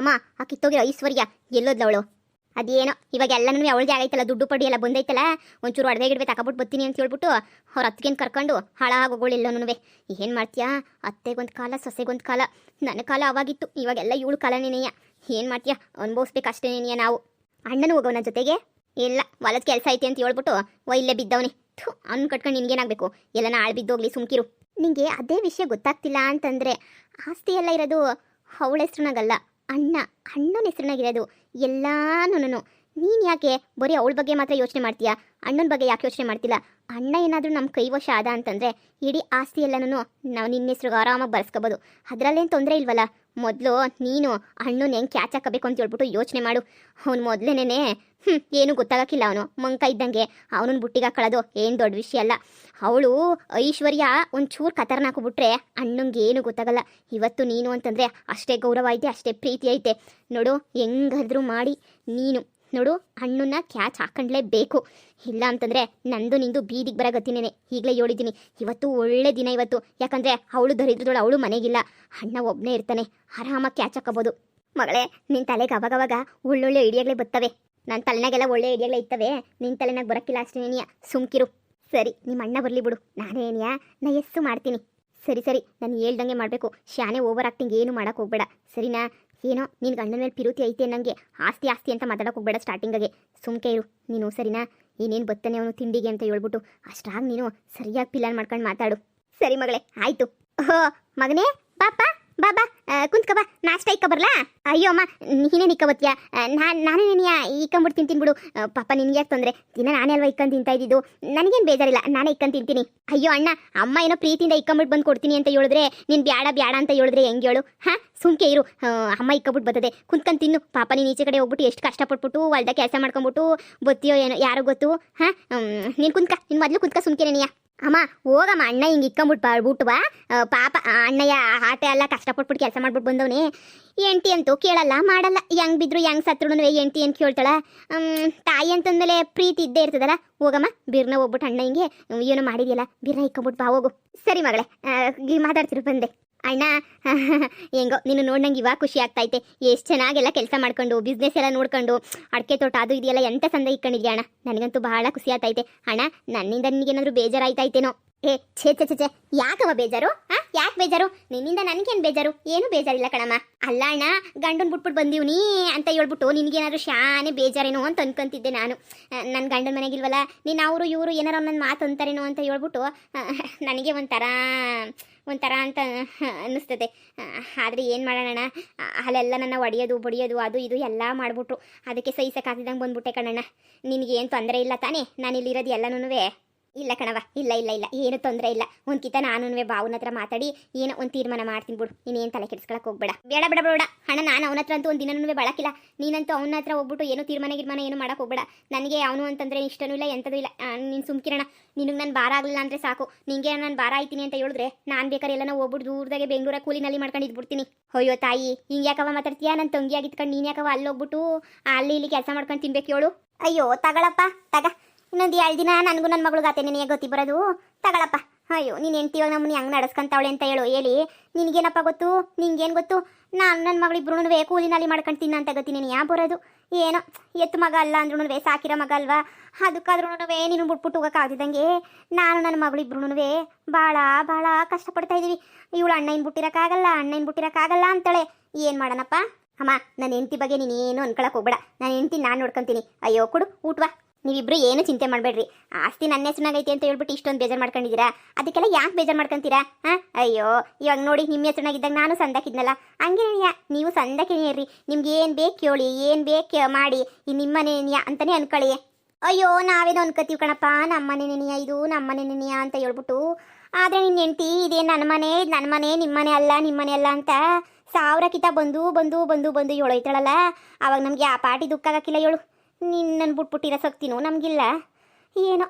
ಅಮ್ಮ ಆ ಕಿತ್ತೋಗಿರೋ ಐಶ್ವರ್ಯ ಎಲ್ಲೋದ್ಲವಳು? ಅದೇನೋ ಇವಾಗ ಎಲ್ಲನೂ ಅವಳದೇ ಆಗೈತಲ್ಲ, ದುಡ್ಡು ಪಡಿ ಎಲ್ಲ ಬಂದೈತಲ್ಲ, ಒಂಚೂರು ಒಡವೆ ಗಿಡವೆ ತಗೊಬಿಟ್ಟು ಬರ್ತೀನಿ ಅಂತ ಹೇಳ್ಬಿಟ್ಟು ಅವ್ರ ಅತ್ತಿಗೆನ್ ಕರ್ಕೊಂಡು ಹಾಳಾಗೋಗಳು ಎಲ್ಲನೂ. ಏನು ಮಾಡ್ತೀಯಾ, ಅತ್ತೆಗೊಂದು ಕಾಲ ಸೊಸೆಗೊಂದು ಕಾಲ. ನನ್ನ ಕಾಲ ಅವಾಗಿತ್ತು, ಇವಾಗೆಲ್ಲ ಇವಳು ಕಾಲನೇನೆಯ. ಏನು ಮಾಡ್ತೀಯಾ, ಅನುಭವಿಸ್ಬೇಕಷ್ಟೇನೇನಿಯ ನಾವು. ಅಣ್ಣನೂ ಹೋಗೋನ ಜೊತೆಗೆ? ಇಲ್ಲ, ಹೊಲದ ಕೆಲಸ ಐತೆ ಅಂತ ಹೇಳ್ಬಿಟ್ಟು ಇಲ್ಲೇ ಬಿದ್ದವನೇ. ಅವ್ನು ಕಟ್ಕೊಂಡು ನಿನ್ಗೇನಾಗಬೇಕು, ಎಲ್ಲನ ಆಳ್ ಬಿದ್ದೋಗ್ಲಿ, ಸುಮ್ಕಿರು. ನಿಂಗೆ ಅದೇ ವಿಷಯ ಗೊತ್ತಾಗ್ತಿಲ್ಲ ಅಂತಂದರೆ, ಆಸ್ತಿ ಎಲ್ಲ ಇರೋದು ಅವಳ ಹೆಸ್ರನಾಗಲ್ಲ, ಅಣ್ಣನ ಹೆಸ್ರನಾಗಿರೋದು ಎಲ್ಲಾನು. ನೀನು ಯಾಕೆ ಬರೀ ಅವಳ ಬಗ್ಗೆ ಮಾತ್ರ ಯೋಚನೆ ಮಾಡ್ತೀಯಾ, ಅಣ್ಣನ ಬಗ್ಗೆ ಯಾಕೆ ಯೋಚನೆ ಮಾಡ್ತಿಲ್ಲ? ಅಣ್ಣ ಏನಾದರೂ ನಮ್ಮ ಕೈವಶ ಆದ ಅಂತಂದರೆ ಇಡೀ ಆಸ್ತಿ ಎಲ್ಲನೂ ನಾವು ನಿನ್ನ ಹೆಸ್ರಿಗೆ ಆರಾಮಾಗಿ ಬರ್ಸ್ಕೋಬೋದು, ಅದರಲ್ಲೇನು ತೊಂದರೆ ಇಲ್ವಲ್ಲ. ಮೊದಲು ನೀನು ಅಣ್ಣನ ಹೆಂಗೆ ಕ್ಯಾಚ್ ಹಾಕಬೇಕು ಅಂತ ಹೇಳ್ಬಿಟ್ಟು ಯೋಚನೆ ಮಾಡು. ಅವ್ನು ಮೊದಲೇನೇ ಏನೂ ಗೊತ್ತಾಗಕ್ಕಿಲ್ಲ, ಅವನು ಮಂಕ ಇದ್ದಂಗೆ. ಅವನನ್ನ ಬುಟ್ಟಿಗೆ ಹಾಕೊಳ್ಳೋದು ಏನು ದೊಡ್ಡ ವಿಷಯ ಅಲ್ಲ. ಅವಳು ಐಶ್ವರ್ಯ ಒಂಚೂರು ಕತರ್ನಾಕು ಬಿಟ್ರೆ ಅಣ್ಣಂಗೆ ಏನು ಗೊತ್ತಾಗಲ್ಲ. ಇವತ್ತು ನೀನು ಅಂತಂದರೆ ಅಷ್ಟೇ ಗೌರವ ಐತೆ, ಅಷ್ಟೇ ಪ್ರೀತಿ ಐತೆ. ನೋಡು, ಹೆಂಗಾದ್ರೂ ಮಾಡಿ ನೀನು ನೋಡು ಹಣ್ಣನ್ನ ಕ್ಯಾಚ್ ಹಾಕೊಂಡ್ಲೇಬೇಕು. ಇಲ್ಲ ಅಂತಂದರೆ ನಂದು ನಿಂದು ಬೀದಿಗೆ ಬರಗತ್ತಿನೇನೆ. ಈಗಲೇ ಹೇಳಿದ್ದೀನಿ, ಇವತ್ತು ಒಳ್ಳೆ ದಿನ ಇವತ್ತು. ಯಾಕಂದರೆ ಅವಳು ದರಿದ್ರದೋಳು, ಅವಳು ಮನೆಗಿಲ್ಲ, ಅಣ್ಣ ಒಬ್ಬನೇ ಇರ್ತಾನೆ, ಆರಾಮಾಗಿ ಕ್ಯಾಚ್ ಹಾಕೋಬೋದು. ಮಗಳೇ, ನಿನ್ನ ತಲೆಗೆ ಅವಾಗವಾಗ ಒಳ್ಳೊಳ್ಳೆ ಐಡಿಯಾಗಳೇ ಬರ್ತವೆ. ನನ್ನ ತಲೆನಾಗೆಲ್ಲ ಒಳ್ಳೆ ಐಡಿಯಾಗಳೇ ಇರ್ತವೆ, ನಿನ್ನ ತಲೆನಾಗ ಬರೋಕ್ಕಿಲ್ಲ ಅಷ್ಟೇನೇನಿಯ, ಸುಮ್ಕಿರು. ಸರಿ, ನಿಮ್ಮ ಅಣ್ಣ ಬರಲಿ ಬಿಡು, ನಾನೇನಿಯಾ ನಾ ಎಸ್ಸು ಮಾಡ್ತೀನಿ. ಸರಿ, ನಾನು ಹೇಳ್ದಂಗೆ ಮಾಡಬೇಕು. ಶಾನೆ ಓವರ್ ಆಕ್ಟಿಂಗ್ ಏನು ಮಾಡೋಕೆ ಹೋಗ್ಬೇಡ, ಸರಿನಾ? ಏನೋ ನಿನ್ನ ಗಂಡನ ಮೇಲೆ ಪಿರುತಿ ಐತೆ ನನಗೆ, ಆಸ್ತಿ ಅಂತ ಮಾತಾಡೋಕೆ ಹೋಗ್ಬೇಡ ಸ್ಟಾರ್ಟಿಂಗಿಗೆ. ಸುಮ್ಕೆ ಇರು ನೀನು, ಸರಿನಾ? ಏನೇನು ಬತ್ತಾನೆ ಅವನು ತಿಂಡಿಗೆ ಅಂತ ಹೇಳ್ಬಿಟ್ಟು ಅಷ್ಟಾಗಿ ನೀನು ಸರಿಯಾಗಿ ಪ್ಲಾನ್ ಮಾಡ್ಕೊಂಡು ಮಾತಾಡು. ಸರಿ ಮಗಳೇ, ಆಯಿತು. ಓಹೋ ಮಗನೇ, ಬಾಪಾ ಬಾಬಾ ಕುಂತ್ಕ ಬಾ, ನಾಷ್ಟ ಇಕ್ಕ ಬರ್ಲಾ? ಅಯ್ಯೋ ಅಮ್ಮ, ನೀನೇನು ಇಕ್ಕ ಬತ್ತೀಯಾ? ನಾನೇನೇನಿಯಾ ಇಕ್ಕಂಬಿಟ್ಟು ತಿಂತೀನಿ ಬಿಡು. ಪಾಪ ನಿನ್ಗೆ ಯಾಕೆ ತೊಂದರೆ? ದಿನ ನಾನೇ ಅಲ್ವಾ ಇಕ್ಕಂದು ತಿಂತಾ ಇದ್ದಿದ್ದು, ನನಗೇನು ಬೇಜಾರಿಲ್ಲ, ನಾನೇ ಇಕ್ಕಂದು ತಿಂತೀನಿ. ಅಯ್ಯೋ ಅಣ್ಣ, ಅಮ್ಮ ಏನೋ ಪ್ರೀತಿಯಿಂದ ಇಕ್ಕಂಬಿಟ್ಟು ಬಂದು ಕೊಡ್ತೀನಿ ಅಂತ ಹೇಳಿದ್ರೆ ನೀನು ಬ್ಯಾಡ ಅಂತ ಹೇಳಿದ್ರೆ ಹೆಂಗೆ ಹೇಳು? ಹಾಂ, ಸುಮ್ಕೆ ಇರು. ಅಮ್ಮ ಇಕ್ಕಬಿಟ್ಟು ಬರ್ತದೆ, ಕುಂತ್ಕೊಂಡು ತಿನ್ನು. ಪಾಪ ನೀನು ಈಚೆ ಕಡೆ ಹೋಗ್ಬಿಟ್ಟು ಎಷ್ಟು ಕಷ್ಟಪಟ್ಬಿಟ್ಟು ಹೊಲ್ದ ಕೆಲಸ ಮಾಡ್ಕೊಂಬಿಟ್ಟು ಬತ್ತೀಯೋ ಏನೋ, ಯಾರು ಗೊತ್ತು? ಹಾಂ, ನೀನು ನೀನು ಮೊದಲು ಕುಂತ್ಕ, ಸುಮ್ಕೆನೇನಿಯಾ? ಅಮ್ಮ ಹೋಗಮ್ಮ, ಅಣ್ಣ ಹಿಂಗೆ ಇಕ್ಕಂಬಿಟ್ಟು ಬಾಳ್ಬಿಟ್ಟು ಬಾ. ಪಾಪ ಅಣ್ಣಯ್ಯ ಆಟ ಎಲ್ಲ ಕಷ್ಟಪಟ್ಬಿಟ್ಟು ಕೆಲಸ ಮಾಡ್ಬಿಟ್ಟು ಬಂದವನೇ. ಎಂಟಿ ಅಂತೂ ಕೇಳಲ್ಲ ಮಾಡಲ್ಲ, ಹೆಂಗೆ ಬಿದ್ರು ಹೆಂಗೆ ಸತ್ರು ಎಂಟಿ ಅಂತ ಕೇಳ್ತಾಳ. ತಾಯಿ ಅಂತಂದಮೇಲೆ ಪ್ರೀತಿ ಇದ್ದೇ ಇರ್ತದಲ್ಲ. ಹೋಗಮ್ಮ, ಬಿರ್ನ ಹೋಗ್ಬಿಟ್ಟು ಅಣ್ಣ ಹಿಂಗೆ ಏನೋ ಮಾಡಿದೆಯಲ್ಲ, ಬಿರ್ನ ಇಕ್ಕಂಬಿಟ್ಟು ಬಾ ಹೋಗು. ಸರಿ ಮಗಳೇ, ಮಾತಾಡ್ತಿರು ಬಂದೆ. ಅಣ್ಣ ಹೆಂಗೋ ನೀನು ನೋಡ್ನಂಗೆ ಇವಾಗ ಖುಷಿ ಆಗ್ತೈತೆ. ಎಷ್ಟು ಚೆನ್ನಾಗೆಲ್ಲ ಕೆಲಸ ಮಾಡ್ಕೊಂಡು ಬಿಸ್ನೆಸ್ ಎಲ್ಲ ನೋಡ್ಕೊಂಡು ಅಡಿಕೆ ತೋಟ ಅದು ಇದೆಯಲ್ಲ ಎಂತ ಸಂದ ಇಕ್ಕೊಂಡಿದ್ಯಾ ಅಣ್ಣ. ನನಗಂತೂ ಬಹಳ ಖುಷಿ ಆಗ್ತೈತೆ ಅಣ್ಣ. ನನ್ನಿಂದ ನಿನಗೇನಾದರೂ ಬೇಜಾರಾಯ್ತೈತೇನೋ? ಛೇ ಯಾಕವ ಬೇಜಾರು? ಯಾಕೆ ಬೇಜಾರು? ನಿನ್ನಿಂದ ನನಗೇನು ಬೇಜಾರು? ಏನು ಬೇಜಾರಿಲ್ಲ ಕಣಮ್ಮ. ಅಲ್ಲ ಅಣ್ಣ, ಗಂಡನ ಬಿಟ್ಬಿಟ್ಟು ಬಂದೀವ್ನಿ ಅಂತ ಹೇಳ್ಬಿಟ್ಟು ನಿನಗೇನಾದ್ರು ಶಾನೆ ಬೇಜಾರೇನೋ ಅಂತ ಅನ್ಕೊಂತಿದ್ದೆ ನಾನು. ನನ್ನ ಗಂಡನ ಮನೆಗಿಲ್ವಲ್ಲ, ನೀನು ಅವರು ಇವರು ಏನಾರು ನನ್ನ ಮಾತು ಅಂತಾರೇನೋ ಅಂತ ಹೇಳ್ಬಿಟ್ಟು ನನಗೆ ಒಂಥರ ಅಂತ ಅನ್ನಿಸ್ತದೆ. ಆದರೆ ಏನು ಮಾಡೋಣ, ಅಲ್ಲೆಲ್ಲ ನನ್ನ ಒಡೆಯೋದು ಬಡಿಯೋದು ಅದು ಇದು ಎಲ್ಲ ಮಾಡಿಬಿಟ್ರು. ಅದಕ್ಕೆ ಸಹಿಸಕ್ಕಾಗ್ತಿದ್ದಂಗೆ ಬಂದ್ಬಿಟ್ಟೆ ಕಣಣ್ಣ. ನಿನಗೇನು ತೊಂದರೆ ಇಲ್ಲ ತಾನೇ? ನಾನಿಲ್ಲಿರೋದು ಎಲ್ಲನೂ? ಇಲ್ಲ ಕಣವ, ಇಲ್ಲ ಏನು ತೊಂದರೆ ಇಲ್ಲ. ಒಂದ್ಕಿತ ನಾನು ಬಾವನ ಹತ್ರ ಮಾತಾಡಿ ಏನೋ ಒಂದು ತೀರ್ಮಾನ ಮಾಡ್ತೀನಿ ಬಿಡು. ನೀನೇನು ತಲೆ ಕೆಡಿಸ್ಕೊಳಕ್ಕೆ ಹೋಗ್ಬೇಡ. ಬೇಡ ಅಣ್ಣ, ನಾನು ಅವನ ಹತ್ರ ಅಂತೂ ಒಂದು ದಿನನೂ ಬಳಕಿಲ್ಲ. ನೀನಂತೂ ಅವನ ಹತ್ರ ಹೋಗ್ಬಿಟ್ಟು ಏನೋ ತೀರ್ಮಾನ ಏನು ಮಾಡೋಕೆ ಹೋಗ್ಬೇಡ. ನನಗೆ ಅವನು ಅಂತಂದರೆ ಇಷ್ಟನೂ ಇಲ್ಲ, ಎಂಥದೂ ಇಲ್ಲ. ನೀನು ಸುಮ್ಕಿರಣ. ನಿನಗೆ ನಾನು ಭಾರ ಆಗಲಿಲ್ಲ ಅಂದರೆ ಸಾಕು. ನಿನಗೆ ನಾನು ಭಾರ ಆಯ್ತೀನಿ ಅಂತ ಹೇಳಿದ್ರೆ ನಾನು ಬೇಕಾದ್ರೆ ಎಲ್ಲನೋ ಹೋಗ್ಬಿಟ್ಟು ದೂರದಾಗೆ ಬೆಂಗಳೂರ ಕೂಲಿನಲ್ಲಿ ಮಾಡ್ಕೊಂಡು ಇದ್ಬಿಡ್ತೀನಿ. ಅಯ್ಯೋ ತಾಯಿ, ಹಿಂಗೆ ಯಾಕವ ಮಾತಾಡ್ತೀಯಾ? ನನ್ನ ತಂಗಿ ಆಗಿತ್ಕೊಂಡು ನೀನು ಯಾಕವ ಅಲ್ಲಿ ಹೋಗ್ಬಿಟ್ಟು ಅಲ್ಲಿ ಇಲ್ಲಿ ಕೆಲಸ ಮಾಡ್ಕೊಂಡು ತಿನ್ಬೇಕು ಹೇಳು? ಅಯ್ಯೋ ತಗೊಳಪ್ಪ, ಇನ್ನೊಂದು 2 ದಿನ ನನಗೂ ನನ್ನ ಮಗಳು ಗಾತೆ ನಿನಗೆ ಗೊತ್ತಿ ಬರೋದು. ತಗೊಳಪ್ಪ. ಅಯ್ಯೋ, ನೀನು ಹೆಂಡ್ತಿವಾಗ ನಮ್ಮನ್ನ ಹೆಂಗೆ ನಡೆಸ್ಕೊಂತಾವಳೆ ಅಂತ ಹೇಳಿ ನಿನಗೇನಪ್ಪ ಗೊತ್ತು? ನಿಂಗೇನು ಗೊತ್ತು? ನಾನು ನನ್ನ ಮಗಳಿಬ್ರು ಕೂಲಿನಲ್ಲಿ ಮಾಡ್ಕೊಂಡು ತಿನ್ನ ಅಂತ ಗೊತ್ತಿ ನೀನು ಯಾ ಬರೋದು? ಏನೋ ಎತ್ತು ಮಗ ಅಲ್ಲ ಅಂದ್ರೂ ಸಾಕಿರೋ ಮಗ ಅಲ್ವಾ, ಅದಕ್ಕಾದ್ರೂ ನೀನು ಬಿಟ್ಬಿಟ್ಟು ಹೋಗೋಕ್ಕಾಗ್ತಿದ್ದಂಗೆ ನಾನು ನನ್ನ ಮಗಳಿಬ್ರು ಭಾಳ ಕಷ್ಟಪಡ್ತಾ ಇದ್ದೀವಿ. ಇವಳು ಅಣ್ಣನ ಬಿಟ್ಟಿರೋಕ್ಕಾಗಲ್ಲ ಅಂತಾಳೆ. ಏನು ಮಾಡೋಣಪ್ಪ? ಅಮ್ಮ, ನನ್ನ ಹೆಂಡತಿ ಬಗ್ಗೆ ನೀನೇನು ಅನ್ಕೊಳಕ್ಕೆ ಹೋಗ್ಬೇಡ. ನನ್ನ ಹೆಂಡತಿ ನಾನು ನೋಡ್ಕೊತೀನಿ. ಅಯ್ಯೋ ಕೊಡು ಊಟವಾ. ನೀವಿಬ್ರು ಏನು ಚಿಂತೆ ಮಾಡಬೇಡ್ರಿ. ಆಸ್ತಿ ನನ್ನ ಹೆಸರಿನಾಗೈತೆ ಅಂತ ಹೇಳ್ಬಿಟ್ಟು ಇಷ್ಟೊಂದು ಬೇಜಾರು ಮಾಡ್ಕೊಂಡಿದ್ದೀರಾ? ಅದಕ್ಕೆಲ್ಲ ಯಾಕೆ ಬೇಜಾರು ಮಾಡ್ಕೊಂತೀರಾ? ಅಯ್ಯೋ, ಇವಾಗ ನೋಡಿ, ನಿಮ್ಮ ಹೆಸರಿನಾಗಿದ್ದಾಗ ನಾನು ಸಂದಾಕಿದ್ನಲ್ಲ, ಹಂಗೇನೆಯ ನೀವು ಸಂದಾಕಿನೇರಿ. ನಿಮ್ಗೆ ಏನು ಬೇಕು ಕೇಳಿ, ಏನು ಬೇಕು ಮಾಡಿ, ಈ ನಿಮ್ಮನೇನಿಯ ಅಂತಲೇ ಅನ್ಕೊಳ್ಳಿ. ಅಯ್ಯೋ, ನಾವೇನೋ ಅನ್ಕೋತೀವಿ ಕಣಪ್ಪ, ನಮ್ಮನೇನೆನಿಯ ಇದು ನಮ್ಮನೇನೆನಿಯ ಅಂತ ಹೇಳ್ಬಿಟ್ಟು. ಆದರೆ ನಿನ್ನ ಹೆಂಡತಿ ಇದೇ ನನ್ನ ಮನೆ ನಿಮ್ಮನೆ ಅಲ್ಲ ಅಂತ 1000 ಕಿತ ಬಂದು ಹೇಳೋಯ್ತಾಳಲ್ಲ. ಆವಾಗ ನಮಗೆ ಆ ಪಾಟಿ ದುಃಖ ಆಗಕ್ಕಿಲ್ಲ ಹೇಳು. ನಿನ್ನನ್ನು ಬಿಟ್ಬಿಟ್ಟಿರೋ ಶಕ್ತಿನೂ ನಮಗಿಲ್ಲ. ಏನೋ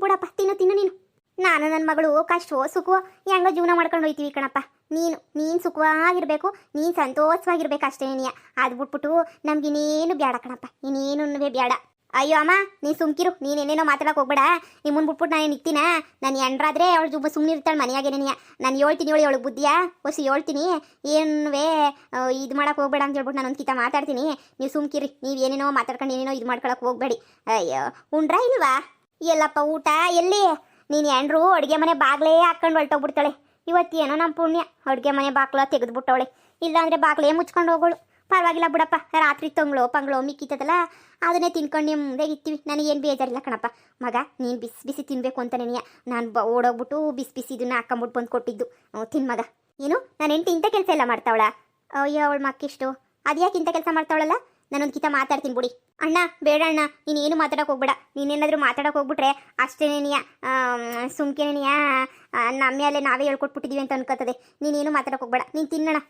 ಬಿಡಪ್ಪ, ತಿನ್ನು ನೀನು. ನಾನು ನನ್ನ ಮಗಳು ಕಷ್ಟವೋ ಸುಖವೋ ಹೆಂಗೋ ಜೀವನ ಮಾಡ್ಕೊಂಡು ಹೋಯ್ತೀವಿ ಕಣಪ್ಪ. ನೀನು ಸುಖವಾಗಿರ್ಬೇಕು, ನೀನು ಸಂತೋಷವಾಗಿರ್ಬೇಕು ಅಷ್ಟೇನಿಯ. ಅದು ಬಿಟ್ಬಿಟ್ಟು ನಮಗಿನ್ನೇನು ಬೇಡ ಕಣಪ್ಪ, ಇನ್ನೇನು ಬೇಡ. ಅಯ್ಯೋ ಅಮ್ಮ ನೀ ಸುಮ್ಕಿರು, ನೀನೇನೇನೋ ಮಾತಾಡಕ್ಕೆ ಹೋಗ್ಬೇಡ. ನೀ ಮುಂದ್ಬಿಟ್ಬಿಟ್ಟು ನಾನು ನಿಕ್ತೀನ. ನಾನು ಎಂಡ್ರಾದ್ರೆ ಅವಳು ಸುಮ್ಮನೆ ಇರ್ತಾಳೆ ಮನೆಯಾಗೇನೆಯ. ನಾನು ಹೇಳ್ತೀನಿ ಅವಳಿಗೆ ಬುದ್ಧಿಯ ಹೊಸಿ ಹೇಳ್ತೀನಿ. ಏನುವೇ ಇದು ಮಾಡಕ್ಕೆ ಹೋಗ್ಬೇಡ ಅಂತ ಹೇಳ್ಬಿಟ್ಟು ನಾನು ಒಂದು ಕಿತ ಮಾತಾಡ್ತೀನಿ. ನೀವು ಸುಮ್ಕಿರಿ, ನೀವು ಏನೇನೋ ಮಾತಾಡ್ಕೊಂಡು ಏನೇನೋ ಇದು ಮಾಡ್ಕೊಳಕ್ಕೆ ಹೋಗ್ಬೇಡಿ. ಅಯ್ಯೋ ಉಂಡ್ರಾ ಇಲ್ವಾ? ಎಲ್ಲಪ್ಪ ಊಟ ಎಲ್ಲಿ? ನೀನು ಎಂಡ್ರು ಅಡುಗೆ ಮನೆ ಬಾಗ್ಲೇ ಹಾಕ್ಕೊಂಡು ಹೊರಟೋಗ್ಬಿಡ್ತಾಳೆ. ಇವತ್ತೇನೋ ನಮ್ಮ ಪುಣ್ಯ ಅಡುಗೆ ಮನೆ ಬಾಗ್ಲ ತೆಗೆದುಬಿಟ್ಟವಳೆ. ಇಲ್ಲಾಂದರೆ ಬಾಗ್ಲೇ ಮುಚ್ಕೊಂಡು ಹೋಗೋಳು. ಪರವಾಗಿಲ್ಲ ಬಿಡಪ್ಪ, ರಾತ್ರಿ ಪಂಗ್ಳೋ ಮಿಕ್ಕಿತ್ತದಲ್ಲ ಅದನ್ನೇ ತಿನ್ಕೊಂಡು ನಿಮ್ಮದೇ ಇರ್ತೀವಿ. ನನಗೇನು ಬೇಜಾರಿಲ್ಲ ಕಣಪ್ಪ. ಮಗ ನೀನು ಬಿಸಿ ಬಿಸಿ ತಿನ್ನಬೇಕು ಅಂತ ನೆನೆಯ ನಾನು ಓಡೋಗ್ಬಿಟ್ಟು ಬಿಸಿ ಬಿಸಿ ಇದನ್ನ ಹಾಕೊಂಬಿಟ್ಟು ಬಂದು ಕೊಟ್ಟಿದ್ದು. ತಿನ್ ಮಗ. ಏನು ನಾನು ಹೆಂಡತಿ ಇಂಥ ಕೆಲಸ ಎಲ್ಲ ಮಾಡ್ತಾವಳ? ಅಯ್ಯೋ ಅವಳ ಮಕ್ಕಿಷ್ಟು ಅದ್ಯಾಕೆ ಇಂಥ ಕೆಲಸ ಮಾಡ್ತಾವಳಲ್ಲ? ನಾನೊಂದು ಕಿತ ಮಾತಾಡ್ತೀನಿ ಬಿಡಿ. ಅಣ್ಣ ಬೇಡ ಅಣ್ಣ, ನೀನೇನು ಮಾತಾಡೋಕೆ ಹೋಗ್ಬೇಡ. ನೀನೇನಾದರೂ ಮಾತಾಡೋಕೆ ಹೋಗ್ಬಿಟ್ರೆ ಅಷ್ಟೇನೇನಿಯ ಸುಮ್ಕೆನೇನಿಯ ನಮ್ಮ ಮೇಲೆ ನಾವೇ ಹೇಳ್ಕೊಟ್ಬಿಟ್ಟಿದ್ದೀವಿ ಅಂತ ಅನ್ಕೋತದೆ. ನೀನೇನು ಮಾತಾಡೋಕೆ ಹೋಗ್ಬೇಡ, ನೀನು ತಿನ್ನೋಣ.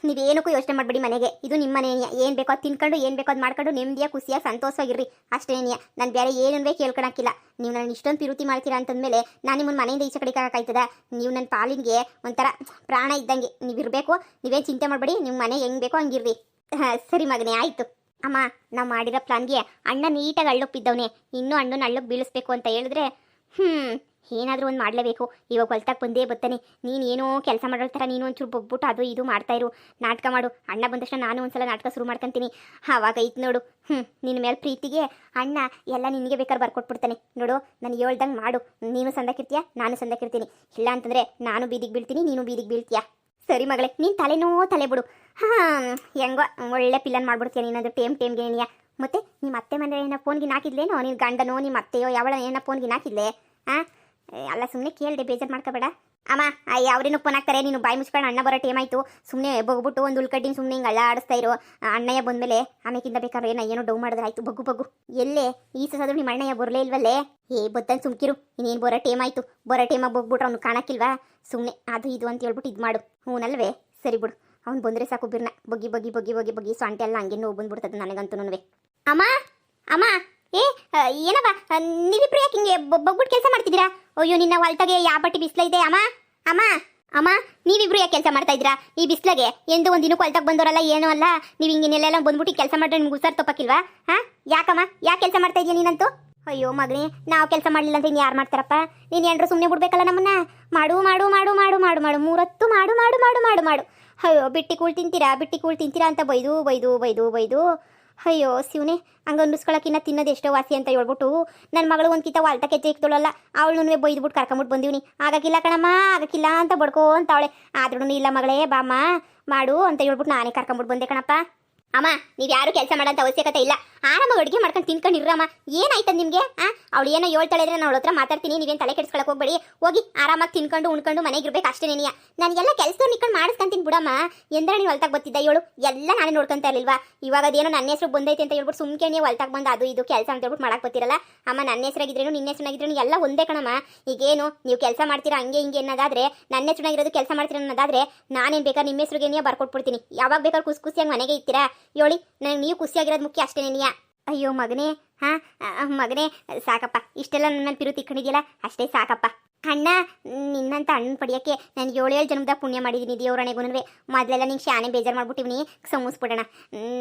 ನೀವೇನಕ್ಕೂ ಯೋಚನೆ ಮಾಡಬೇಡಿ. ಮನೆಗೆ ಇದು ನಿಮ್ಮ ಮನೆಯ. ಏನು ಬೇಕೋ ಅದು ತಿನ್ಕೊಂಡು ಏನು ಬೇಕೋ ಅದು ಮಾಡ್ಕೊಂಡು ನೆಮ್ಮದಿಯಾಗಿ ಖುಷಿಯಾಗಿ ಸಂತೋಷವಾಗಿರ್ರಿ ಅಷ್ಟೇನೆಯ. ನಾನು ಬೇರೆ ಏನೂ ಕೇಳ್ಕೊಳಕ್ಕಿಲ್ಲ. ನೀವು ನಾನು ಇಷ್ಟೊಂದು ಪಿರುತಿ ಮಾಡ್ತೀರಾ ಅಂತಂದಮೇಲೆ ನಾನು ನಿಮ್ಮನ್ನು ಮನೆಯಿಂದ ಈಚೆ ಕಡೆಗೆ ಹಾಕಾಯ್ತದ? ನೀವು ನನ್ನ ಪಾಲಿಗೆ ಒಂಥರ ಪ್ರಾಣ ಇದ್ದಂಗೆ ನೀವು ಇರಬೇಕು. ನೀವೇನು ಚಿಂತೆ ಮಾಡಬೇಡಿ. ನಿಮ್ಮ ಮನೆ ಹೆಂಗೆ ಬೇಕೋ ಹಂಗಿರ್ರಿ. ಸರಿ ಮಗನೇ ಆಯಿತು. ಅಮ್ಮ ನಾವು ಮಾಡಿರೋ ಪ್ಲಾನ್ಗೆ ಅಣ್ಣ ನೀಟಾಗಿ ಅಳ್ಳೊಪ್ಪಿದ್ದವನೇ. ಇನ್ನೂ ಅಣ್ಣನ ಅಳ್ಳಕ್ಕೆ ಬೀಳಿಸ್ಬೇಕು ಅಂತ ಹೇಳಿದ್ರೆ ಏನಾದರೂ ಒಂದು ಮಾಡಲೇಬೇಕು. ಇವಾಗ ಹೊಲ್ತಾಗ ಬಂದೇ ಬರ್ತಾನೆ. ನೀನು ಏನೋ ಕೆಲಸ ಮಾಡೋ ಥರ ನೀನು ಒಂಚೂರು ಬೊಗ್ಬಿಟ್ಟು ಅದು ಇದು ಮಾಡ್ತಾಯಿರು, ನಾಟಕ ಮಾಡು. ಅಣ್ಣ ಬಂದ ತಕ್ಷಣ ನಾನು ಒಂದ್ಸಲ ನಾಟಕ ಶುರು ಮಾಡ್ಕೊತೀನಿ. ಆವಾಗ ಐತೆ ನೋಡು. ನಿನ್ನ ಮೇಲೆ ಪ್ರೀತಿಗೆ ಅಣ್ಣ ಎಲ್ಲ ನಿನಗೆ ಬೇಕಾದ್ರೆ ಬರ್ಕೊಟ್ಬಿಡ್ತಾನೆ ನೋಡು. ನಾನು ಹೇಳ್ದಂಗೆ ಮಾಡು. ನೀನು ಸಂದಕ್ಕಿರ್ತೀಯ, ನಾನು ಸಂದಕ್ಕಿರ್ತೀನಿ. ಇಲ್ಲ ಅಂತಂದರೆ ನಾನು ಬೀದಿಗೆ ಬೀಳ್ತೀನಿ, ನೀನು ಬೀದಿಗೆ ಬೀಳ್ತೀಯ. ಸರಿ ಮಗಳೇ, ನೀನು ತಲೆ ಬಿಡು. ಹೆಂಗೋ ಒಳ್ಳೆ ಪಿಲ್ಲನ್ ಮಾಡ್ಬಿಡ್ತೀಯ ನೀನದು ಟೇಮ್ಗೆ ಏನಿಯ. ಮತ್ತೆ ನಿಮ್ಮ ಅತ್ತೆ ಮನೆ ಏನೋ ಫೋನ್ಗೆ ಹಾಕಿದ್ಲೇನೋ? ನಿನ್ನ ಗಂಡನೋ ನಿಮ್ಮ ಅತ್ತೆಯೋ ಯಾವಳ ಏನೋ ಫೋನ್ಗೆ ಹಾಕಿದ್ಲೆ? ಅಲ್ಲ ಸುಮ್ಮನೆ ಕೇಳಿದೆ, ಬೇಜಾರು ಮಾಡ್ಕೋಬೇಡ. ಅಮ್ಮ ಅವ್ರೇನು ಫೋನ್ ಹಾಕ್ತಾರೆ? ನೀನು ಬಾಯಿ ಮುಚ್ಕೊಂಡು ಅಣ್ಣ ಬರೋ ಟೈಮ್ ಆಯಿತು. ಸುಮ್ಮನೆ ಬಗ್ಬಿಟ್ಟು ಒಂದು ಉಳ್ಕಡ್ಡಿನ ಸುಮ್ಮನೆ ಹಿಂಗೆ ಆಡಿಸ್ತಾ ಇರೋ. ಅಣ್ಣಯ್ಯ ಬಂದಮೇಲೆ ಆಮೇಕಿಂದ ಬೇಕಾದ್ರೆ ಏನೋ ಡೌ ಮಾಡಿದ್ರೆ ಆಯಿತು. ಬಗ್ಗು ಈ ಸಸಾದ್ರು ನಿಮ್ಮ ಅಣ್ಣಯ್ಯ ಬರಲೇ ಇಲ್ವಲ್ಲೇ? ಬತ್ತಂದು ಸುಮ್ಕಿರು. ಇನ್ನೇನು ಬರೋ ಟೈಮ್ ಆಯಿತು. ಬರೋ ಟೈಮಾಗಿ ಹೋಗ್ಬಿಟ್ರೆ ಅವ್ನು ಕಾಣಕ್ಕಿಲ್ವಾ? ಸುಮ್ಮನೆ ಅದು ಇದು ಅಂತ ಹೇಳ್ಬಿಟ್ಟು ಇದು ಮಾಡು. ಹ್ಞೂನಲ್ವೇ? ಸರಿ ಬಿಡು. ಅವ್ನು ಬಂದರೆ ಸಾಕು ಬಿರ್ನ ಬಗ್ಗಿ ಸೊಂಟೆ ಎಲ್ಲ ಹಂಗೆ ನೋವು ಬಂದ್ಬಿಡ್ತದೆ ನನಗಂತೂ. ಅಮ್ಮ ಏನವ ನೀವಿಬ್ರು ಯಾಕೆ ಹಿಂಗೆ ಬಗ್ಬಿಟ್ಟು ಕೆಲಸ ಮಾಡ್ತಿದ್ದೀರಾ? ಅಯ್ಯೋ ನಿನ್ನ ಹೊಲ್ತಾಗೆ ಯಾವ ಬಟ್ಟಿ ಬಿಸಿಲೈದೆ. ಅಮ್ಮ ನೀವಿಬ್ರು ಯಾಕೆ ಕೆಲಸ ಮಾಡ್ತಾ ಇದ್ದೀರಾ ಈ ಬಿಸಿಲಾಗೆ? ಎಂದು ಒಂದು ದಿನಕ್ಕೆ ಹೊಲ್ತಾಗ ಬಂದವರಲ್ಲ ಏನೂ ಅಲ್ಲ. ನೀವು ಹಿಂಗೆಲ್ಲ ಬಂದ್ಬಿಟ್ಟು ಕೆಲಸ ಮಾಡಿದ್ರೆ ನಿಮ್ಗೆ ಉಸಾರು ತಪ್ಪಕ್ಕಿಲ್ವಾ? ಯಾಕಮ್ಮ ಯಾಕೆ ಕೆಲಸ ಮಾಡ್ತಾ ಇದೆಯಾ ನೀನಂತೂ? ಅಯ್ಯೋ ಮಗನೇ, ನಾವು ಕೆಲಸ ಮಾಡಲಿಲ್ಲ ಅಂತ ಇನ್ನು ಯಾರು ಮಾಡ್ತಾರಪ್ಪ? ನೀನು ಎಂಡ್ರು ಸುಮ್ಮನೆ ಬಿಡ್ಬೇಕಲ್ಲ ನಮ್ಮನ್ನ. ಮಾಡು ಮೂರತ್ತು ಮಾಡು. ಅಯ್ಯೋ ಬಿಟ್ಟಿ ಕೂಳ್ ತಿಂತೀರಾ ಅಂತ ಬೈದು. ಅಯ್ಯೋ ಶಿವನೇ, ಹಂಗೆ ಅನ್ನಿಸ್ಕೊಳಕ್ಕಿನ್ನ ತಿನ್ನೋದು ಎಷ್ಟೋ ವಾಸಿ ಅಂತ ಹೇಳ್ಬಿಟ್ಟು ನನ್ನ ಮಗಳು ಒಂದು ಕಿತ್ತ ವಾಲ್ಟ ಕೆಚ್ಚೆ ಇಕ್ತಳಲ್ಲ, ಅವಳು ಬೈದ್ಬಿಟ್ಟು ಕರ್ಕೊಂಬಿಟ್ಟು ಬಂದೀವಿ. ಆಗಕ್ಕಿಲ್ಲ ಕಣಮ್ಮ, ಆಗಕ್ಕಿಲ್ಲ ಅಂತ ಬಡ್ಕೋ ಅಂತವಳೆ. ಆದ್ರೂ ಇಲ್ಲ ಮಗಳೇ ಬಾಮ್ಮ ಮಾಡು ಅಂತ ಹೇಳ್ಬಿಟ್ಟು ನಾನೇ ಕರ್ಕೊಂಬಿಟ್ಟು ಬಂದೆ ಕಣಪ್ಪ. ಅಮ್ಮ ನೀವು ಯಾರು ಕೆಲಸ ಮಾಡೋಂಥ ಅವಶ್ಯಕತೆ ಇಲ್ಲ. ಆರಾಮಾಗಿ ಅಡುಗೆ ಮಾಡ್ಕೊಂಡು ತಿನ್ಕೊಂಡಿರ್ರಮ್ಮ. ಏನಾಯ್ತದ ನಿಮಗೆ? ಅವಳು ಏನೋ ಹೇಳ್ತಾಳೆ ಇದ್ರೆ ನಾನು ಅವಳ ಹತ್ರ ಮಾತಾಡ್ತೀನಿ. ನೀವೇನು ತಲೆ ಕೆಡಿಸ್ಕೊಳಕ್ಕೆ ಹೋಗ್ಬೇಡಿ. ಹೋಗಿ ಆರಾಮಾಗಿ ತಿನ್ಕೊಂಡು ಉಣ್ಕೊಂಡು ಮನೆಗೆ ಇರ್ಬೇಕು ಅಷ್ಟೇ. ನೆನೆಯ ನನಗೆಲ್ಲ ಕೆಲಸ ನಿಕ್ಕೊಂಡು ಮಾಡಿಸ್ಕೊಂತೀನಿ ಬಿಡಮ್ಮ. ಎಂದ್ರೆ ನೀವು ಹೊಲ್ತಾಗ ಬರ್ತಿದ್ದ ಇವಳು ಎಲ್ಲ ನಾನೇ ನೋಡ್ಕೊಂತ ಇರಲಿಲ್ವಾ? ಇವಾಗ ಅದೇನೋ ನನ್ನ ಹೆಸರು ಬಂದೈತೆ ಅಂತ ಹೇಳ್ಬಿಟ್ಟು ಸುಮ್ಕೆ ನೀವು ಹೊಲ್ತಾಗ ಬಂದು ಅದು ಇದು ಕೆಲಸ ಅಂತ ಹೇಳ್ಬಿಟ್ಟು ಮಾಡಕ್ಕೆ ಬರ್ತಿರಲ್ಲ. ಅಮ್ಮ ನನ್ನ ಹೆಸರಾಗಿದ್ರೇನು ನಿನ್ನ ಹೆಸರಾಗಿದ್ರೇನು ಎಲ್ಲ ಒಂದೇ ಕಣಮ್ಮ. ಈಗೇನು ನೀವು ಕೆಲಸ ಮಾಡ್ತೀರಾ ಹಂಗೆ ಹಿಂಗೆ ಅನ್ನೋದಾದ್ರೆ, ನನ್ನ ಹೆಸರಾಗಿರೋದು ಕೆಲಸ ಮಾಡ್ತೀರಾ ಅನ್ನೋದಾದ್ರೆ ನಾನೇನು ಬೇಕಾದ್ರೆ ನಿಮ್ಮ ಹೆಸರಿಗೆ ಬರ್ಕೊಟ್ಬಿಡ್ತೀನಿ. ಯಾವಾಗ ಬೇಕಾದ್ರೆ ಖುಷಿಯಾಗಿ ಮನೆಗೆ ಇರ್ತೀರಾ ಹೇಳಿ. ನನಗೆ ನೀವು ಖುಷಿಯಾಗಿರೋದು ಮುಖ್ಯ ಅಷ್ಟೇ ನೆನೆಯ. ಅಯ್ಯೋ ಮಗನೇ, ಮಗನೇ ಸಾಕಪ್ಪ. ಇಷ್ಟೆಲ್ಲ ನನ್ನ ಪಿರುತಿ ಇಟ್ಕೊಂಡಿದ್ಯಲ್ಲ ಅಷ್ಟೇ ಸಾಕಪ್ಪ. ಅಣ್ಣ ನಿನ್ನಂತ ಅಣ್ಣ ಪಡಿಯೋಕ್ಕೆ ನಾನು 7 ಜನ್ಮದ ಪುಣ್ಯ ಮಾಡಿದ್ದೀನಿ ದೇವರಣೆಗೂ. ಮೊದಲೆಲ್ಲ ನಿಂಗೆ ಶಾನೆ ಬೇಜಾರು ಮಾಡ್ಬಿಟ್ಟಿವ್ನಿ. ಸಮೂಸ್ಬಿಡೋಣ.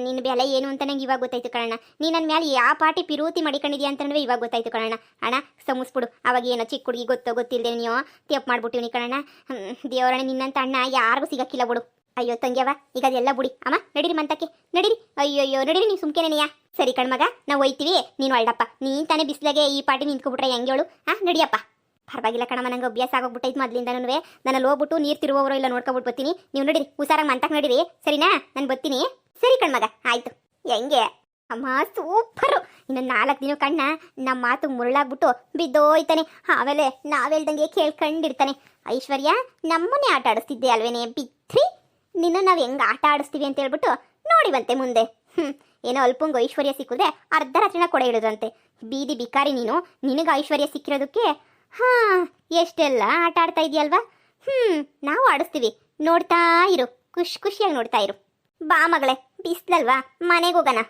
ನಿನ್ನ ಬೆಲೆ ಏನು ಅಂತ ನಂಗೆ ಇವಾಗ ಗೊತ್ತಾಯ್ತು ಕಣಣ್ಣ. ನೀ ನನ್ನ ಮೇಲೆ ಯಾವ ಪಾಟಿ ಪಿರುತಿ ಮಾಡಿಕೊಂಡಿದ್ಯಾ ಅಂತಂದ್ರೆ ಇವಾಗ ಗೊತ್ತಾಯ್ತು ಕಣಣ್ಣ. ಅಣ್ಣ ಸಮೂಸ್ಬಿಡು. ಅವಾಗ ಏನೋ ಚಿಕ್ಕ ಹುಡುಗಿ ಗೊತ್ತಿಲ್ಲದೆ ನೀವು ತಪ್ಪು ಮಾಡ್ಬಿಟ್ಟಿವ್ನಿ ಕಣಣ್ಣ. ದೇವರಣೆ ನಿನ್ನಂತ ಅಣ್ಣ ಯಾರಿಗೂ ಸಿಗಕ್ಕಿಲ್ಲ ಬಿಡು. ಅಯ್ಯೋ ತಂಗ್ಯವ, ಈಗ ಅದೆಲ್ಲ ಬಿಡಿ. ಅಮ್ಮ ನಡೀರಿ ಮಂತಕ್ಕೆ ನಡೀರಿ. ಅಯ್ಯೋ ನಡೀರಿ, ನೀವು ಸುಮ್ಕೆನೆನೆಯಾ? ಸರಿ ಕಣ್ಮಗ, ನಾವು ಒಯ್ತೀವಿ. ನೀನು ಒಳ್ಳಪ್ಪ. ನೀನು ತಾನೇ ಬಿಸಿಲಾಗೆ ಈ ಪಾಟಿ ನಿಂತ್ಕೊಬಿಟ್ರೆ ಹೆಂಗೆ ಹೇಳು? ನಡಿಯಪ್ಪ. ಪರವಾಗಿಲ್ಲ ಕಣಮ್ಮ, ನಂಗೆ ಅಭ್ಯಾಸ ಆಗೋಗ್ಬಿಟ್ಟೈತೆ ಮೊದಲಿಂದನೂ. ನಾನು ಹೋಗ್ಬಿಟ್ಟು ನೀರು ತಿರುವವರು ಇಲ್ಲ ನೋಡ್ಕೊಬಿಟ್ಟು ಬರ್ತೀನಿ. ನೀವು ನಡೀರಿ, ಹುಷಾರಾಗಿ ಮಂತಕ್ಕೆ ನಡೀರಿ. ಸರಿನಾ? ನಾನು ಬರ್ತೀನಿ. ಸರಿ ಕಣ್ಮಗ, ಆಯಿತು. ಹೆಂಗೆ ಅಮ್ಮ ಸೂಪರು. ಇನ್ನೊಂದು 4 ದಿನ ಕಣ್ಣ ನಮ್ಮ ಮಾತು ಮುರುಳಾಗ್ಬಿಟ್ಟು ಬಿದ್ದೋಯ್ತಾನೆ. ಆಮೇಲೆ ನಾವೇಳ್ದಂಗೆ ಕೇಳ್ಕೊಂಡಿರ್ತಾನೆ. ಐಶ್ವರ್ಯ ನಮ್ಮನ್ನೇ ಆಟ ಆಡಿಸ್ತಿದ್ದೆ ಅಲ್ವೇನೆ ಬಿತ್ರಿ. ನಿನ್ನ ನಾವು ಹೆಂಗೆ ಆಟ ಆಡಿಸ್ತೀವಿ ಅಂತ ಹೇಳ್ಬಿಟ್ಟು ನೋಡಿವಂತೆ ಮುಂದೆ. ಏನೋ ಅಲ್ಪಂಗೆ ಐಶ್ವರ್ಯ ಸಿಕ್ಕಿದ್ರೆ ಅರ್ಧ ರಾತ್ರಿನ ಕೊಡೆ ಇಡೋದಂತೆ. ಬೀದಿ ಬಿಕಾರಿ ನೀನು. ನಿನಗೆ ಐಶ್ವರ್ಯ ಸಿಕ್ಕಿರೋದಕ್ಕೆ ಎಷ್ಟೆಲ್ಲ ಆಟ ಆಡ್ತಾ ಇದೆಯಲ್ವಾ? ನಾವು ಆಡಿಸ್ತೀವಿ, ನೋಡ್ತಾ ಇರು. ಖುಷಿಯಾಗಿ ನೋಡ್ತಾ ಇರು. ಬಾ ಮಗಳೇ, ಬಿಸ್ಲಲ್ವಾ, ಮನೆಗೆ ಹೋಗೋಣ.